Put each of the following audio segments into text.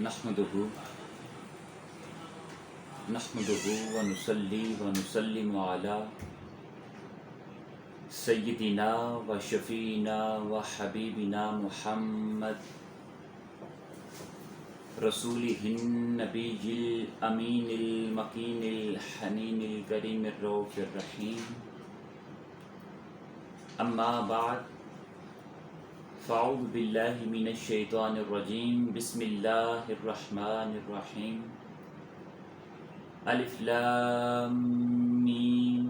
نحمده ونصلي ونسلم على سيدنا وشفينا وحبيبنا محمد رسوله النبي الأمين المكين الحنين الكريم الرؤوف الرحيم. أما بعد، فأعوذ بالله من الشيطان الرجيم. بسم الله الرحمن الرحيم. الف لام میم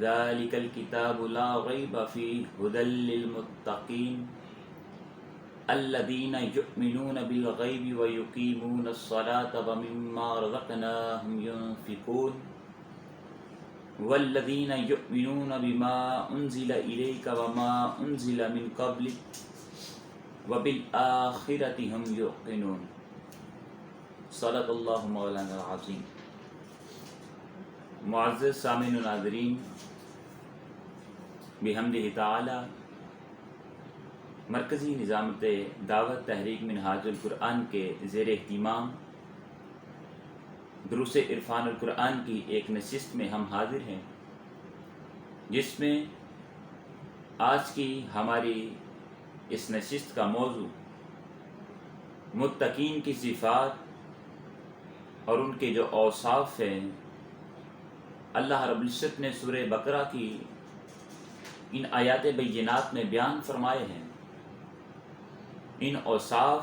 ذلك الكتاب لا ريب فيه هدى للمتقين الذين يؤمنون بالغيب ويقيمون الصلاة ومما رزقناهم ينفقون والذين يؤمنون بما أنزل إليك وما أنزل من قبلك وبالآخرة هم يوقنون. صدق اللہ مولانا العظیم. معزز سامعین و ناظرین، بحمدہ تعالی مرکزی نظامت دعوت تحریک منہاج القرآن کے زیر اہتمام دروس عرفان القرآن کی ایک نشست میں ہم حاضر ہیں، جس میں آج کی ہماری اس نشست کا موضوع متقین کی صفات اور ان کے جو اوصاف ہیں اللہ رب العزت نے سورہ بقرہ کی ان آیات بینات میں بیان فرمائے ہیں. ان اوصاف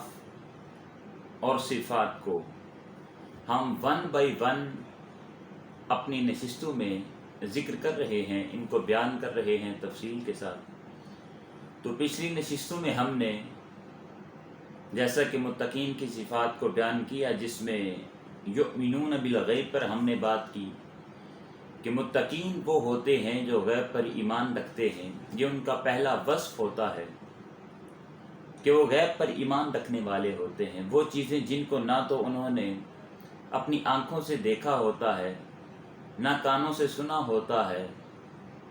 اور صفات کو ہم ون بائی ون اپنی نشستوں میں ذکر کر رہے ہیں، ان کو بیان کر رہے ہیں تفصیل کے ساتھ. تو پچھلی نشستوں میں ہم نے جیسا کہ متقین کی صفات کو بیان کیا، جس میں یؤمنون بالغیب پر ہم نے بات کی کہ متقین وہ ہوتے ہیں جو غیب پر ایمان رکھتے ہیں. یہ ان کا پہلا وصف ہوتا ہے کہ وہ غیب پر ایمان رکھنے والے ہوتے ہیں. وہ چیزیں جن کو نہ تو انہوں نے اپنی آنکھوں سے دیکھا ہوتا ہے، نہ کانوں سے سنا ہوتا ہے،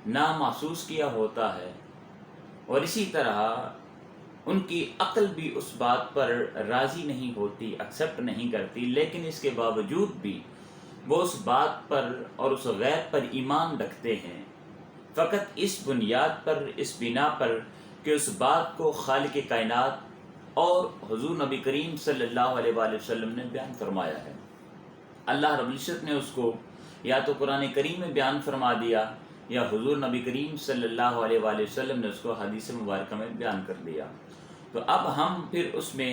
نہ محسوس کیا ہوتا ہے، اور اسی طرح ان کی عقل بھی اس بات پر راضی نہیں ہوتی، ایکسیپٹ نہیں کرتی، لیکن اس کے باوجود بھی وہ اس بات پر اور اس غیب پر ایمان رکھتے ہیں، فقط اس بنیاد پر، اس بنا پر کہ اس بات کو خالق کائنات اور حضور نبی کریم صلی اللہ علیہ وآلہ وسلم نے بیان فرمایا ہے. اللہ رب العزت نے اس کو یا تو قرآن کریم میں بیان فرما دیا یا حضور نبی کریم صلی اللہ علیہ وآلہ وسلم نے اس کو حدیث مبارکہ میں بیان کر دیا. تو اب ہم پھر اس میں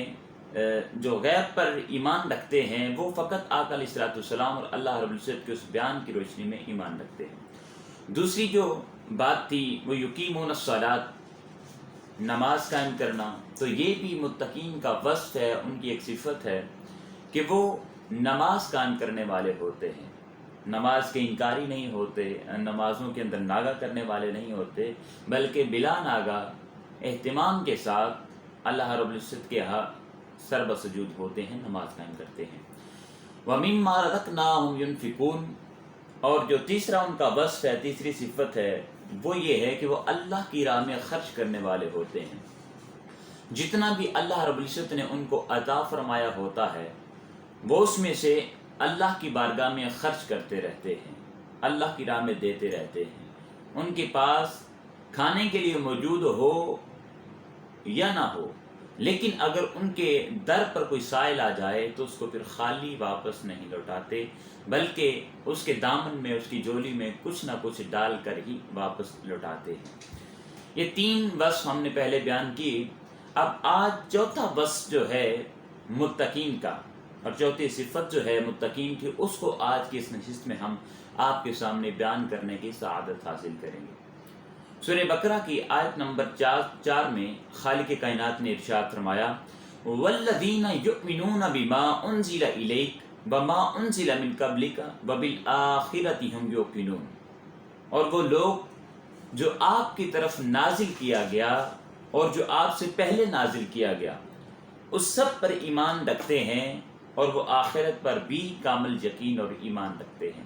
جو غیب پر ایمان رکھتے ہیں وہ فقط آقا علیہ الصلوۃ والسلام اور اللہ رب العزت کے اس بیان کی روشنی میں ایمان رکھتے ہیں. دوسری جو بات تھی وہ یقیمون الصلاۃ، نماز قائم کرنا. تو یہ بھی متقین کا وصف ہے، ان کی ایک صفت ہے کہ وہ نماز قائم کرنے والے ہوتے ہیں، نماز کے انکاری نہیں ہوتے، نمازوں کے اندر ناغہ کرنے والے نہیں ہوتے، بلکہ بلا ناغہ اہتمام کے ساتھ اللہ رب العزت کے ہاں سر بسجود ہوتے ہیں، نماز قائم کرتے ہیں. وَمِمَّا رَزَقْنَاهُمْ يُنْفِقُونَ. اور جو تیسرا ان کا وصف ہے، تیسری صفت ہے، وہ یہ ہے کہ وہ اللہ کی راہ میں خرچ کرنے والے ہوتے ہیں. جتنا بھی اللہ رب العزت نے ان کو عطا فرمایا ہوتا ہے وہ اس میں سے اللہ کی بارگاہ میں خرچ کرتے رہتے ہیں، اللہ کی راہ میں دیتے رہتے ہیں. ان کے پاس کھانے کے لیے موجود ہو یا نہ ہو، لیکن اگر ان کے در پر کوئی سائل آ جائے تو اس کو پھر خالی واپس نہیں لوٹاتے، بلکہ اس کے دامن میں، اس کی جولی میں کچھ نہ کچھ ڈال کر ہی واپس لوٹاتے ہیں. یہ تین وصف ہم نے پہلے بیان کی. اب آج چوتھا وصف جو ہے متقین کا، اور چوتھی صفت جو ہے متقین کی، اس کو آج کی اس نشست میں ہم آپ کے سامنے بیان کرنے کی سعادت حاصل کریں گے. سورہ بقرہ کی آیت نمبر 4 میں خالق کائنات نے ارشاد فرمایا وَالَّذِينَ يُؤْمِنُونَ بِمَا أُنزِلَ إِلَيْكَ وَمَا أُنزِلَ مِن قَبْلِكَ وَبِالْآخِرَةِ هُمْ يُوقِنُونَ. اور وہ لوگ جو آپ کی طرف نازل کیا گیا اور جو آپ سے پہلے نازل کیا گیا اس سب پر ایمان رکھتے ہیں، اور وہ آخرت پر بھی کامل یقین اور ایمان رکھتے ہیں.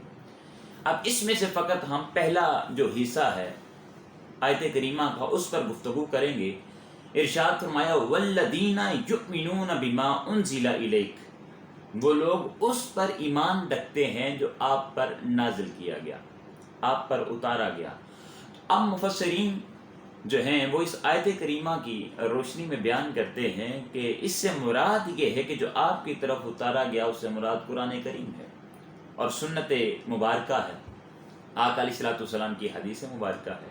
اب اس میں سے فقط ہم پہلا جو حصہ ہے آیت کریمہ کا اس پر گفتگو کریں گے ارشاد فرمایا والذین یؤمنون بما انزل الیک، وہ لوگ اس پر ایمان رکھتے ہیں جو آپ پر نازل کیا گیا، آپ پر اتارا گیا۔ اب مفسرین جو ہیں وہ اس آیت کریمہ کی روشنی میں بیان کرتے ہیں کہ اس سے مراد یہ ہے کہ جو آپ کی طرف اتارا گیا اس سے مراد قرآن کریم ہے اور سنت مبارکہ ہے، آقا علیہ السلام کی حدیث مبارکہ ہے۔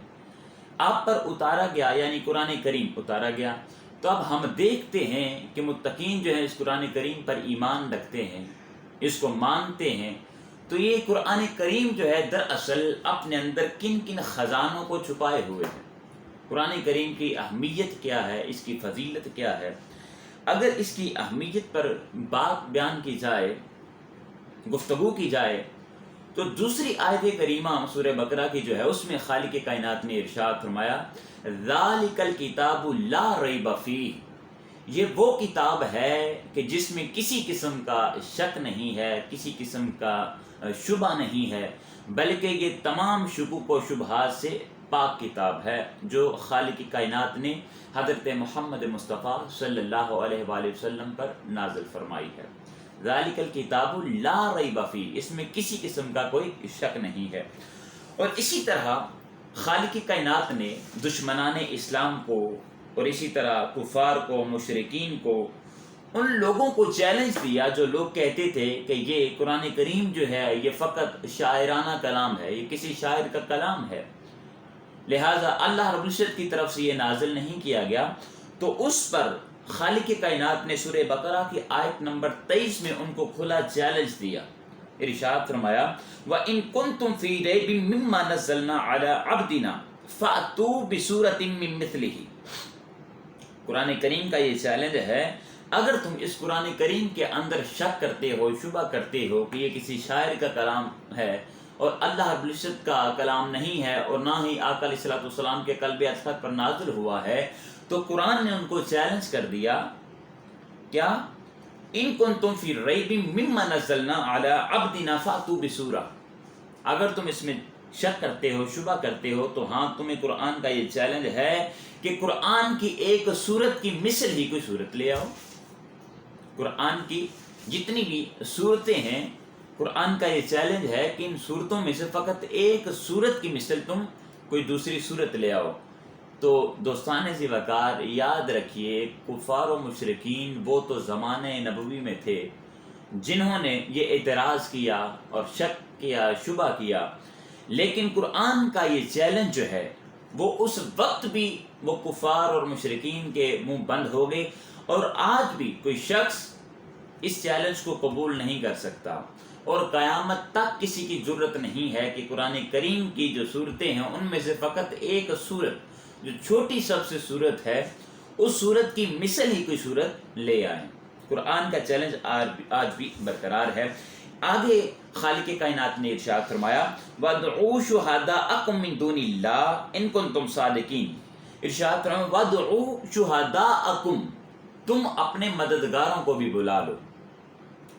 آپ پر اتارا گیا یعنی قرآن کریم اتارا گیا۔ تو اب ہم دیکھتے ہیں کہ متقین جو ہیں اس قرآن کریم پر ایمان رکھتے ہیں، اس کو مانتے ہیں، تو یہ قرآن کریم جو ہے دراصل اپنے اندر کن کن خزانوں کو چھپائے ہوئے ہیں۔ قرآن کریم کی اہمیت کیا ہے، اس کی فضیلت کیا ہے؟ اگر اس کی اہمیت پر بات بیان کی جائے، گفتگو کی جائے، تو دوسری آیت کریمہ سورہ بقرہ کی جو ہے اس میں خالق کائنات نے ارشاد فرمایا ذالک الکتاب لا ریب فیہ، یہ وہ کتاب ہے کہ جس میں کسی قسم کا شک نہیں ہے، کسی قسم کا شبہ نہیں ہے، بلکہ یہ تمام شکوک و شبہات سے پاک کتاب ہے جو خالق کائنات نے حضرت محمد مصطفیٰ صلی اللہ علیہ وآلہ وسلم پر نازل فرمائی ہے۔ ذالک الکتاب لا ریب فیہ، اس میں کسی قسم کا کوئی شک نہیں ہے۔ اور اسی طرح خالق کائنات نے دشمنان اسلام کو اور اسی طرح کفار کو، مشرکین کو، ان لوگوں کو چیلنج دیا جو لوگ کہتے تھے کہ یہ قرآن کریم جو ہے یہ فقط شاعرانہ کلام ہے، یہ کسی شاعر کا کلام ہے، لہٰذا اللہ رب العزت کی طرف سے یہ نازل نہیں کیا گیا۔ تو اس پر خالق کائنات نے سورہ بقرہ کی آیت نمبر 23 میں ان کو کھلا چیلنج دیا، ارشاد فرمایا وَإِن كُنتُمْ فِي رَيْبٍ مِّمَّا نَزَّلْنَا عَلَىٰ عَبْدِنَا فَأْتُوا بِسُورَةٍ مِّن مِّثْلِهِ۔ قرآن کریم کا یہ چیلنج ہے، اگر تم اس قرآن کریم کے اندر شک کرتے ہو، شبہ کرتے ہو کہ یہ کسی شاعر کا کلام ہے اور اللہ رب العزت کا کلام نہیں ہے اور نہ ہی آقا علیہ السلام کے قلب اطہر پر نازل ہوا ہے، تو قرآن نے ان کو چیلنج کر دیا کیا ان کنتم فی ریب مما نزلنا علی عبدنا فاتوا بسورہ، اگر تم اس میں شک کرتے ہو، شبہ کرتے ہو، تو ہاں تمہیں قرآن کا یہ چیلنج ہے کہ قرآن کی ایک سورت کی مثل ہی کوئی سورت لے آؤ۔ قرآن کی جتنی بھی صورتیں ہیں، قرآن کا یہ چیلنج ہے کہ ان صورتوں میں سے فقط ایک صورت کی مثل تم کوئی دوسری صورت لے آؤ۔ تو دوستان ذی وقار یاد رکھیے، کفار و مشرکین وہ تو زمانے نبوی میں تھے جنہوں نے یہ اعتراض کیا اور شک کیا، شبہ کیا، لیکن قرآن کا یہ چیلنج جو ہے وہ اس وقت بھی وہ کفار اور مشرکین کے منہ بند ہو گئے، اور آج بھی کوئی شخص اس چیلنج کو قبول نہیں کر سکتا، اور قیامت تک کسی کی جرت نہیں ہے کہ قرآن کریم کی جو صورتیں ہیں ان میں سے فقط ایک صورت جو چھوٹی سب سے صورت ہے اس صورت کی مثل ہی کوئی صورت لے آئیں۔ قرآن کا چیلنج آج بھی برقرار ہے۔ آگے خالق کائنات نے ارشاد فرمایا وَادْعُوا شُهَدَاءَكُم مِّن دُونِ اللَّهِ إِن كُنتُمْ صَادِقِينَ، ارشاد فرمایا وَادْعُوا شُهَدَاءَكُم، تم اپنے مددگاروں کو بھی بلا لو،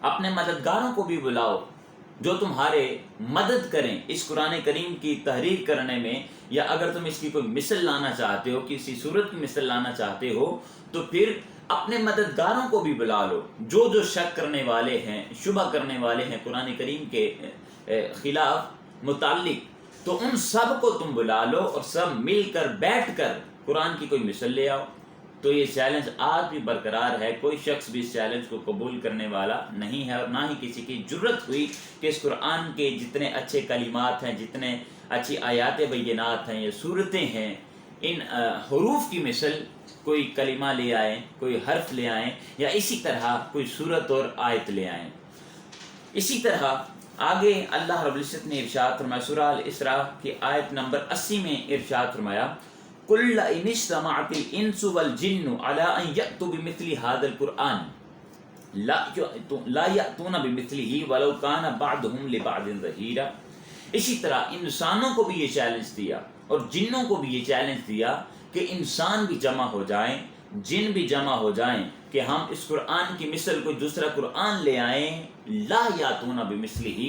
اپنے مددگاروں کو بھی بلاؤ جو تمہارے مدد کریں اس قرآن کریم کی تحریر کرنے میں، یا اگر تم اس کی کوئی مثل لانا چاہتے ہو، کسی صورت کی مثل لانا چاہتے ہو، تو پھر اپنے مددگاروں کو بھی بلا لو جو جو شک کرنے والے ہیں، شبہ کرنے والے ہیں قرآن کریم کے خلاف متعلق، تو ان سب کو تم بلا لو اور سب مل کر بیٹھ کر قرآن کی کوئی مثل لے آؤ۔ تو یہ چیلنج آج بھی برقرار ہے، کوئی شخص بھی اس چیلنج کو قبول کرنے والا نہیں ہے، اور نہ ہی کسی کی جرت ہوئی کہ اس قرآن کے جتنے اچھے کلمات ہیں، جتنے اچھی آیات بینات ہیں، یہ صورتیں ہیں، ان حروف کی مثل کوئی کلمہ لے آئیں، کوئی حرف لے آئیں، یا اسی طرح کوئی صورت اور آیت لے آئیں۔ اسی طرح آگے اللہ رب العزت نے ارشاد فرمایا سورہ الاسراء کی آیت نمبر 80 میں ارشاد فرمایا قُلْ لَئِنِ اجْتَمَعَتِ الْإِنسُ وَالْجِنُّ عَلَىٰ أَن يَأْتُوا بِمِثْلِ هَٰذَا الْقُرْآنِ لَا يَأْتُونَ بِمِثْلِهِ وَلَوْ كَانَ بَعْضُهُمْ لِبَعْضٍ ظَهِيرًا۔ اسی طرح انسانوں کو بھی یہ چیلنج دیا اور جنوں کو بھی یہ چیلنج دیا کہ انسان بھی جمع ہو جائیں جن بھی جمع ہو جائیں کہ ہم اس قرآن کی مثل کوئی دوسرا قرآن لے آئیں، لا یاتون بمثلہ،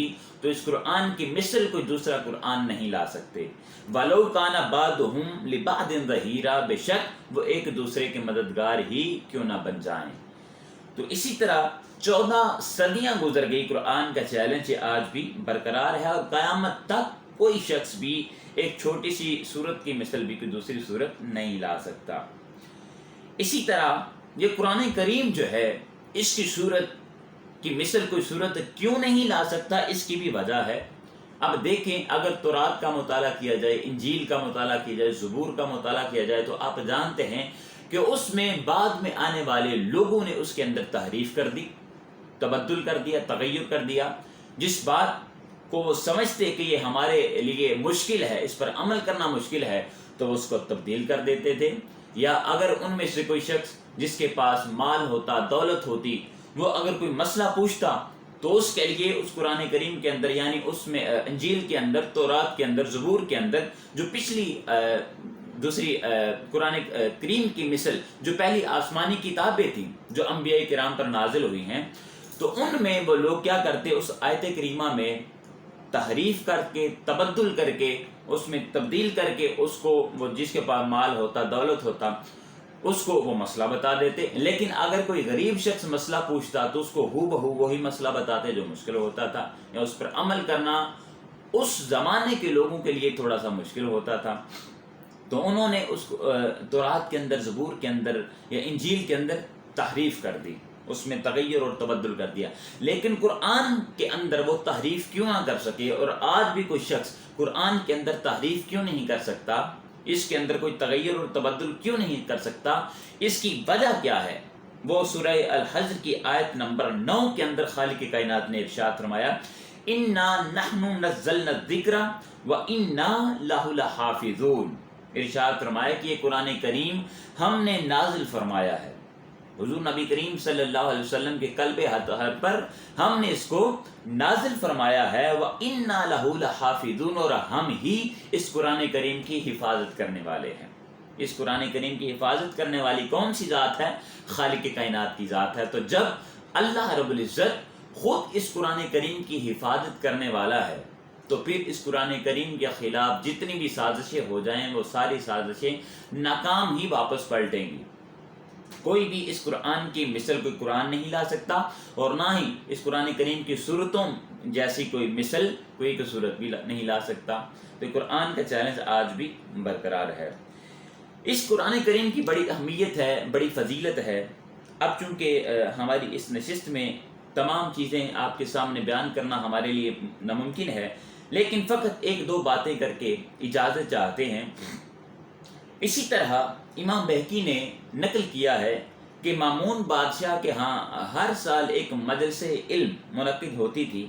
تو اس قرآن کی مثل کوئی دوسرا قرآن نہیں لا سکتے، ولو کان بعضهم لبعض ظہیرا، بے شک وہ ایک دوسرے کے مددگار ہی کیوں نہ بن جائیں۔ تو اسی طرح 14 صدیاں گزر گئی، قرآن کا چیلنج آج بھی برقرار ہے، اور قیامت تک کوئی شخص بھی ایک چھوٹی سی صورت کی مثل بھی کوئی دوسری صورت نہیں لا سکتا۔ اسی طرح یہ قرآن کریم جو ہے، اس کی صورت کی مثل کوئی صورت کیوں نہیں لا سکتا، اس کی بھی وجہ ہے۔ اب دیکھیں، اگر تورات کا مطالعہ کیا جائے، انجیل کا مطالعہ کیا جائے، زبور کا مطالعہ کیا جائے، تو آپ جانتے ہیں کہ اس میں بعد میں آنے والے لوگوں نے اس کے اندر تحریف کر دی، تبدل کر دیا، تغیر کر دیا۔ جس بات کو وہ سمجھتے کہ یہ ہمارے لیے مشکل ہے، اس پر عمل کرنا مشکل ہے، تو وہ اس کو تبدیل کر دیتے تھے۔ یا اگر ان میں سے کوئی شخص جس کے پاس مال ہوتا، دولت ہوتی، وہ اگر کوئی مسئلہ پوچھتا تو اس کے لیے اس قرآن کریم کے اندر، یعنی اس میں انجیل کے اندر، تورات کے اندر، زبور کے اندر، جو پچھلی دوسری قرآن کریم کی مثل جو پہلی آسمانی کتابیں تھیں جو انبیاء کرام پر نازل ہوئی ہیں، تو ان میں وہ لوگ کیا کرتے، اس آیت کریمہ میں تحریف کر کے، تبدل کر کے، اس میں تبدیل کر کے، اس کو وہ جس کے پاس مال ہوتا، دولت ہوتا، اس کو وہ مسئلہ بتا دیتے۔ لیکن اگر کوئی غریب شخص مسئلہ پوچھتا تو اس کو ہو بہو وہی مسئلہ بتاتے جو مشکل ہوتا تھا، یا اس پر عمل کرنا اس زمانے کے لوگوں کے لیے تھوڑا سا مشکل ہوتا تھا۔ تو انہوں نے اس تورات کے اندر، زبور کے اندر یا انجیل کے اندر تحریف کر دی، اس میں تغیر اور تبدل کر دیا۔ لیکن قرآن کے اندر وہ تحریف کیوں نہ کر سکے، اور آج بھی کوئی شخص قرآن کے اندر تحریف کیوں نہیں کر سکتا، اس کے اندر کوئی تغیر اور تبدل کیوں نہیں کر سکتا؟ اس کی وجہ کیا ہے؟ وہ سورہ الحجر کی آیت نمبر 9 کے اندر خالق کائنات نے ارشاد فرمایا، اِنَّا نَحْنُ نَزَّلْنَا الذِّكْرَ وَإِنَّا لَهُ لَحَافِظُونَ۔ ارشاد فرمایا کہ یہ قرآن کریم ہم نے نازل فرمایا ہے، حضور نبی کریم صلی اللہ علیہ وسلم کے قلب اطہر پر ہم نے اس کو نازل فرمایا ہے، وَإِنَّا لَهُ لَحَافِظُونَ، اور ہم ہی اس قرآن کریم کی حفاظت کرنے والے ہیں۔ اس قرآن کریم کی حفاظت کرنے والی کون سی ذات ہے؟ خالق کائنات کی ذات ہے۔ تو جب اللہ رب العزت خود اس قرآن کریم کی حفاظت کرنے والا ہے، تو پھر اس قرآن کریم کے خلاف جتنی بھی سازشیں ہو جائیں، وہ ساری سازشیں ناکام ہی واپس پلٹیں گی۔ کوئی بھی اس قرآن کی مثل کوئی قرآن نہیں لا سکتا، اور نہ ہی اس قرآن کریم کی صورتوں جیسی کوئی مثل کوئی صورت بھی نہیں لا سکتا۔ تو قرآن کا چیلنج آج بھی برقرار ہے۔ اس قرآن کریم کی بڑی اہمیت ہے، بڑی فضیلت ہے۔ اب چونکہ ہماری اس نشست میں تمام چیزیں آپ کے سامنے بیان کرنا ہمارے لیے ناممکن ہے، لیکن فقط ایک دو باتیں کر کے اجازت چاہتے ہیں۔ اسی طرح امام بہقی نے نقل کیا ہے کہ مامون بادشاہ کے ہاں ہر سال ایک مجلس علم منعقد ہوتی تھی۔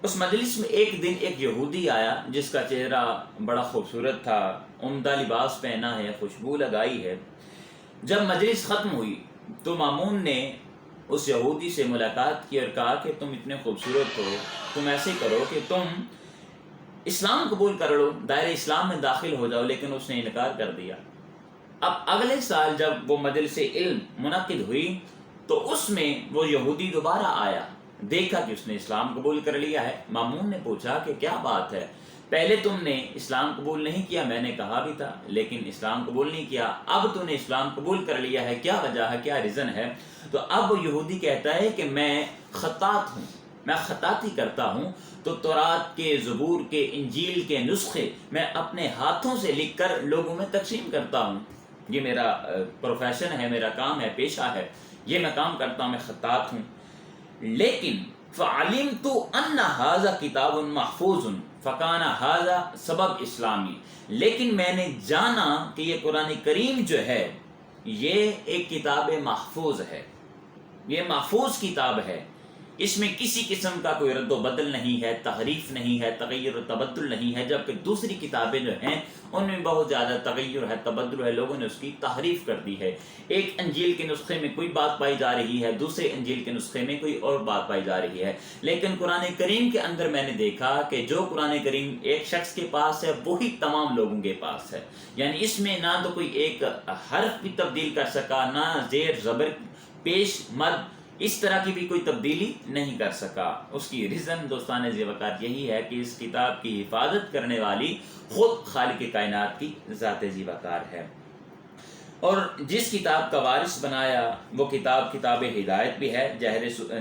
اس مجلس میں ایک دن ایک یہودی آیا جس کا چہرہ بڑا خوبصورت تھا، عمدہ لباس پہنا ہے، خوشبو لگائی ہے۔ جب مجلس ختم ہوئی تو مامون نے اس یہودی سے ملاقات کی اور کہا کہ تم اتنے خوبصورت ہو، تم ایسے کرو کہ تم اسلام قبول کر لو، دائرہ اسلام میں داخل ہو جاؤ، لیکن اس نے انکار کر دیا۔ اب اگلے سال جب وہ مجلس علم منعقد ہوئی تو اس میں وہ یہودی دوبارہ آیا، دیکھا کہ اس نے اسلام قبول کر لیا ہے۔ مامون نے پوچھا کہ کیا بات ہے، پہلے تم نے اسلام قبول نہیں کیا، میں نے کہا بھی تھا لیکن اسلام قبول نہیں کیا، اب تو نے اسلام قبول کر لیا ہے، کیا وجہ ہے، کیا ریزن ہے؟ تو اب وہ یہودی کہتا ہے کہ میں خطاط ہوں، میں خطاطی کرتا ہوں، تو تورات کے، زبور کے، انجیل کے نسخے میں اپنے ہاتھوں سے لکھ کر لوگوں میں تقسیم کرتا ہوں، یہ میرا پروفیشن ہے، میرا کام ہے، پیشہ ہے، یہ میں کام کرتا ہوں، میں خطاط ہوں۔ لیکن فعلمت ان ھذا کتاب محفوظ فکان ھذا سبب اسلامی، لیکن میں نے جانا کہ یہ قرآن کریم جو ہے یہ ایک کتاب محفوظ ہے، یہ محفوظ کتاب ہے، اس میں کسی قسم کا کوئی رد و بدل نہیں ہے، تحریف نہیں ہے، تغیر و تبدل نہیں ہے، جبکہ دوسری کتابیں جو ہیں ان میں بہت زیادہ تغیر ہے، تبدل ہے، لوگوں نے اس کی تحریف کر دی ہے۔ ایک انجیل کے نسخے میں کوئی بات پائی جا رہی ہے، دوسرے انجیل کے نسخے میں کوئی اور بات پائی جا رہی ہے، لیکن قرآن کریم کے اندر میں نے دیکھا کہ جو قرآن کریم ایک شخص کے پاس ہے وہی تمام لوگوں کے پاس ہے، یعنی اس میں نہ تو کوئی ایک حرف بھی تبدیل کر سکا، نہ زیر زبر پیش مد اس طرح کی بھی کوئی تبدیلی نہیں کر سکا۔ اس کی ریزن دوستان ذی وقار یہی ہے کہ اس کتاب کی حفاظت کرنے والی خود خالق کائنات کی ذات ذی وقار ہے، اور جس کتاب کا وارث بنایا وہ کتاب ہدایت بھی ہے۔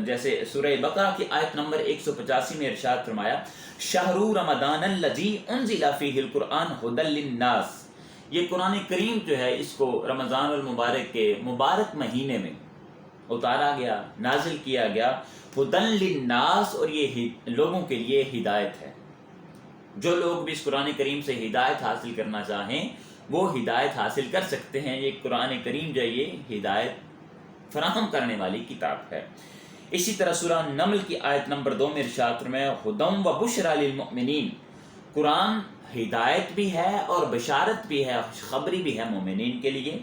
جیسے سورہ بقرہ کی آیت نمبر 185 میں ارشاد فرمایا شہر رمضان الذی انزل فیہ القرآن ھدی للناس، یہ قرآن کریم جو ہے اس کو رمضان المبارک کے مبارک مہینے میں اتارا گیا، نازل کیا گیا، ھدی للناس، اور یہ لوگوں کے لیے ہدایت ہے۔ جو لوگ بھی اس قرآن کریم سے ہدایت حاصل کرنا چاہیں وہ ہدایت حاصل کر سکتے ہیں۔ یہ قرآن کریم جو ہے یہ ہدایت فراہم کرنے والی کتاب ہے۔ اسی طرح سورہ نمل کی آیت نمبر 2 میں ارشاد فرمایا ھدی و بشریٰ للمؤمنین، قرآن ہدایت بھی ہے اور بشارت بھی ہے، خوشخبری بھی ہے مومنین کے لیے۔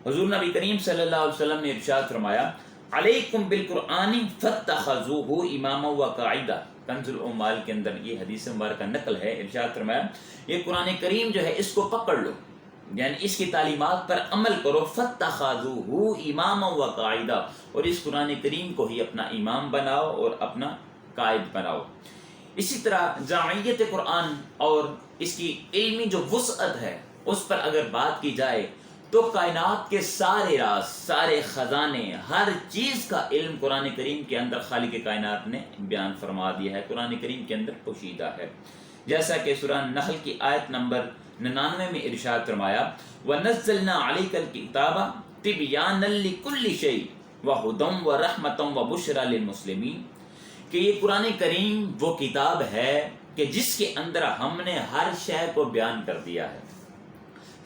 حضور نبی کریم صلی اللہ علیہ وسلم نے ارشاد فرمایا علیکم بالقرآن فاتخذوہ اماما و قاعدہ، کنز العمال کے اندر یہ حدیث مبارکہ نقل ہے۔ ارشاد فرمایا یہ قرآن کریم جو ہے اس کو پکڑ لو، یعنی اس کی تعلیمات پر عمل کرو، فاتخذوہ اماما و قاعدہ، اور اس قرآن کریم کو ہی اپنا امام بناؤ اور اپنا قائد بناؤ۔ اسی طرح جامعیت قرآن اور اس کی علمی جو وسعت ہے اس پر اگر بات کی جائے تو کائنات کے سارے راز، سارے خزانے، ہر چیز کا علم قرآن کریم کے اندر خالق کائنات نے بیان فرما دیا ہے، قرآن کریم کے اندر پوشیدہ ہے۔ جیسا کہ سورہ نحل کی آیت نمبر 99 میں ارشاد فرمایا وَنَزَّلْنَا عَلَيْكَ الْكِتَابَ تِبْيَانًا لِكُلِّ شَيْءٍ وَهُدًى وَرَحْمَةً وَبُشْرًى لِلْمُسْلِمِينَ، کہ یہ قرآن کریم وہ کتاب ہے کہ جس کے اندر ہم نے ہر شے کو بیان کر دیا ہے،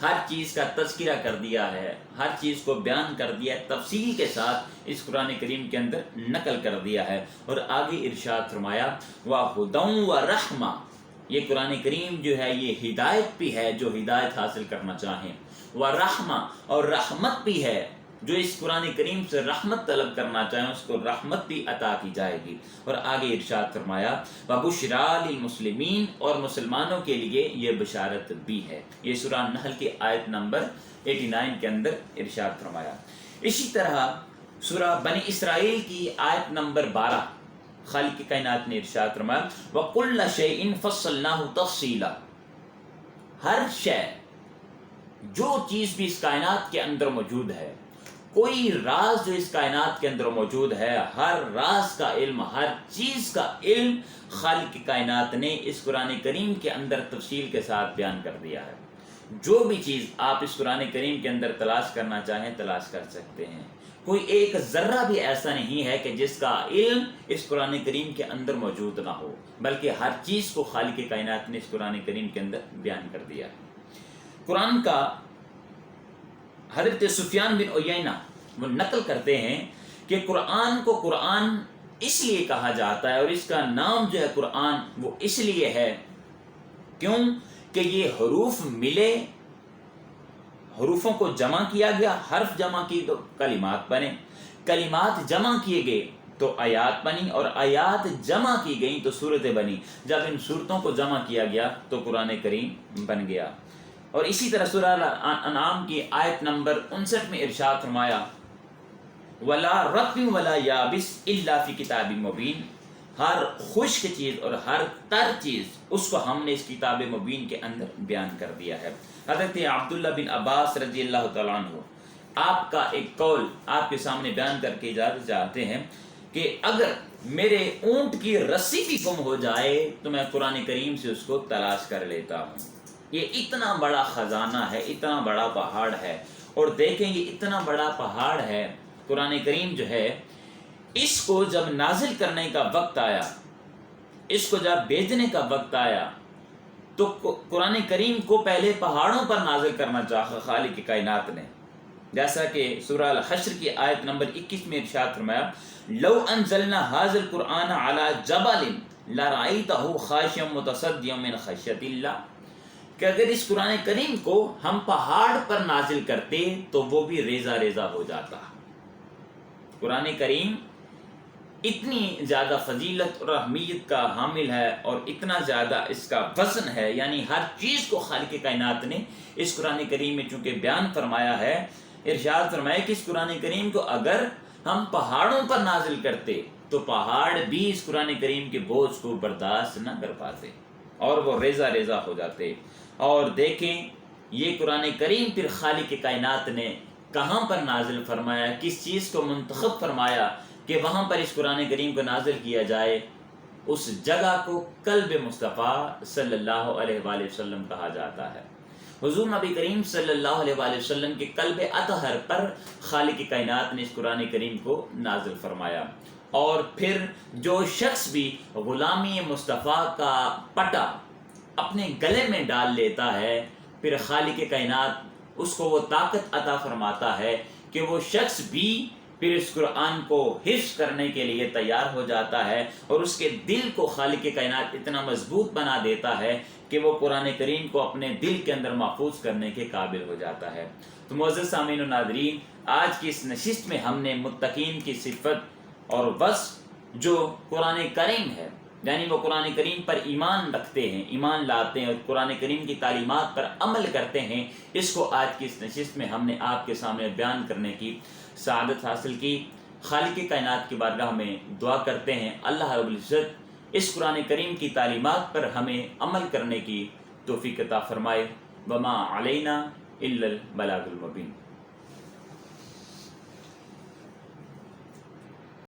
ہر چیز کا تذکرہ کر دیا ہے، ہر چیز کو بیان کر دیا ہے، تفصیل کے ساتھ اس قرآن کریم کے اندر نقل کر دیا ہے۔ اور آگے ارشاد فرمایا وَهُدًى وَرَحْمَةً، یہ قرآن کریم جو ہے یہ ہدایت بھی ہے جو ہدایت حاصل کرنا چاہیں، وَرَحْمَةً، اور رحمت بھی ہے جو اس قرآن کریم سے رحمت طلب کرنا چاہیں اس کو رحمت بھی عطا کی جائے گی۔ اور آگے ارشاد فرمایا وَبُشْرَىٰ لِلْمُسْلِمِينَ، اور مسلمانوں کے لیے یہ بشارت بھی ہے۔ یہ سورہ نحل کی آیت نمبر 89 کے اندر ارشاد فرمایا۔ اسی طرح سورہ بنی اسرائیل کی آیت نمبر 12 خالق کائنات نے ارشاد فرمایا وَكُلَّ شَيْءٍ فَصَّلْنَاهُ تَفْصِيلًا، ہر شے، جو چیز بھی اس کائنات کے اندر موجود ہے، کوئی راز جو اس کائنات کے اندر موجود ہے، ہر راز کا علم، ہر چیز کا علم خالق کائنات نے اس قرآن کریم کے اندر تفصیل کے ساتھ بیان کر دیا ہے۔ جو بھی چیز آپ اس قرآن کریم کے اندر تلاش کرنا چاہیں تلاش کر سکتے ہیں، کوئی ایک ذرہ بھی ایسا نہیں ہے کہ جس کا علم اس قرآن کریم کے اندر موجود نہ ہو، بلکہ ہر چیز کو خالق کائنات نے اس قرآن کریم کے اندر بیان کر دیا ہے۔ قرآن کا حضرت سفیان بن عیینہ وہ نقل کرتے ہیں کہ قرآن کو قرآن اس لیے کہا جاتا ہے اور اس کا نام جو ہے قرآن وہ اس لیے ہے کیوں کہ یہ حروف ملے، حروفوں کو جمع کیا گیا، حرف جمع کی تو کلمات بنے، کلمات جمع کیے گئے تو آیات بنی، اور آیات جمع کی گئیں تو صورتیں بنی، جب ان صورتوں کو جمع کیا گیا تو قرآن کریم بن گیا۔ اور اسی طرح سورہ انعام کی آیت نمبر 59 میں ارشاد فرمایا وَلَا رَطْبٍ وَلَا يَابِسٍ إِلَّا فِي كِتَابٍ مُبِينٍ، ہر خشک چیز اور ہر تر چیز اس کو ہم نے اس کتاب مبین کے اندر بیان کر دیا ہے۔ حضرت عبداللہ بن عباس رضی اللہ تعالیٰ عنہ آپ کا ایک قول آپ کے سامنے بیان کر کے اجازت چاہتے ہیں کہ اگر میرے اونٹ کی رسی بھی گم ہو جائے تو میں قرآن کریم سے اس کو تلاش کر لیتا ہوں۔ یہ اتنا بڑا خزانہ ہے، اتنا بڑا پہاڑ ہے، اور دیکھیں یہ اتنا بڑا پہاڑ ہے قرآن کریم جو ہے، اس کو جب نازل کرنے کا وقت آیا، اس کو جب بھیجنے کا وقت آیا تو قرآن کریم کو پہلے پہاڑوں پر نازل کرنا چاہا خالق کائنات نے، جیسا کہ سورہ الحشر کی آیت نمبر 21 میں ارشاد فرمایا لو انزلنا هذا القرآن على جبل لرأيته خاشعا متصدعا من خشیۃ اللہ، کہ اگر اس قرآن کریم کو ہم پہاڑ پر نازل کرتے تو وہ بھی ریزہ ریزہ ہو جاتا۔ قرآن کریم اتنی زیادہ فضیلت اور اہمیت کا حامل ہے اور اتنا زیادہ اس کا وزن ہے، یعنی ہر چیز کو خالق کائنات نے اس قرآن کریم میں چونکہ بیان فرمایا ہے، ارشاد فرمایا کہ اس قرآن کریم کو اگر ہم پہاڑوں پر نازل کرتے تو پہاڑ بھی اس قرآن کریم کے بوجھ کو برداشت نہ کر پاتے اور وہ ریزہ ریزہ ہو جاتے۔ اور دیکھیں یہ قرآن کریم پھر خالق کائنات نے کہاں پر نازل فرمایا، کس چیز کو منتخب فرمایا کہ وہاں پر اس قرآن کریم کو نازل کیا جائے، اس جگہ کو قلب مصطفیٰ صلی اللہ علیہ وآلہ وسلم کہا جاتا ہے۔ حضور نبی کریم صلی اللہ علیہ وآلہ وسلم کے قلب اطہر پر خالق کائنات نے اس قرآن کریم کو نازل فرمایا۔ اور پھر جو شخص بھی غلامی مصطفیٰ کا پٹا اپنے گلے میں ڈال لیتا ہے، پھر خالق کائنات اس کو وہ طاقت عطا فرماتا ہے کہ وہ شخص بھی پھر اس قرآن کو حفظ کرنے کے لیے تیار ہو جاتا ہے، اور اس کے دل کو خالق کائنات اتنا مضبوط بنا دیتا ہے کہ وہ قرآن کریم کو اپنے دل کے اندر محفوظ کرنے کے قابل ہو جاتا ہے۔ تو معزز سامعین و ناظرین، آج کی اس نشست میں ہم نے متقین کی صفت اور وصف جو قرآن کریم ہے، یعنی وہ قرآن کریم پر ایمان رکھتے ہیں، ایمان لاتے ہیں اور قرآن کریم کی تعلیمات پر عمل کرتے ہیں، اس کو آج کی اس نشست میں ہم نے آپ کے سامنے بیان کرنے کی سعادت حاصل کی۔ خالق کائنات کی بارگاہ میں دعا کرتے ہیں اللہ رب العزت اس قرآن کریم کی تعلیمات پر ہمیں عمل کرنے کی توفیق عطا فرمائے۔ وما علینا الا البلاغ المبین۔